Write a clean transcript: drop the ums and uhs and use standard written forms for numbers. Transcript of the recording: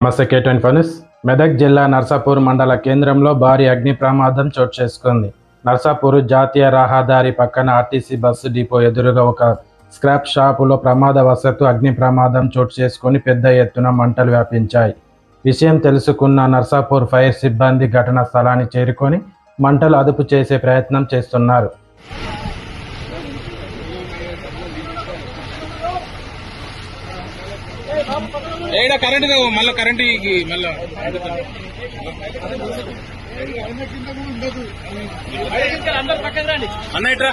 నమస్తే K24 news. Medak జిల్లా నర్సాపూర్ మండల కేంద్రంలో భారీ అగ్ని ప్రమాదం చోటు చేసుకుంది. నర్సాపూర్ జాతీయ రహదారి పక్కన ఆర్టీసీ బస్సు డిపో ఎదురుగా ఒక స్క్రాప్ షాపులో ప్రమాదవశాత్తు అగ్ని ప్రమాదం చోటు చేసుకుని పెద్ద ఎత్తున మంటలు వ్యాపించాయి. విషయం తెలుసుకున్న నర్సాపూర్ ఫైర్ సిబ్బంది ఘటనా స్థలానికి చేరుకొని మంటలు అదుపు చేసే ప్రయత్నం చేస్తున్నారు. కరెంట్ మళ్ళీ కరెంట్ మళ్ళీ అందరు పక్కన రండి అన్న ఇట్రా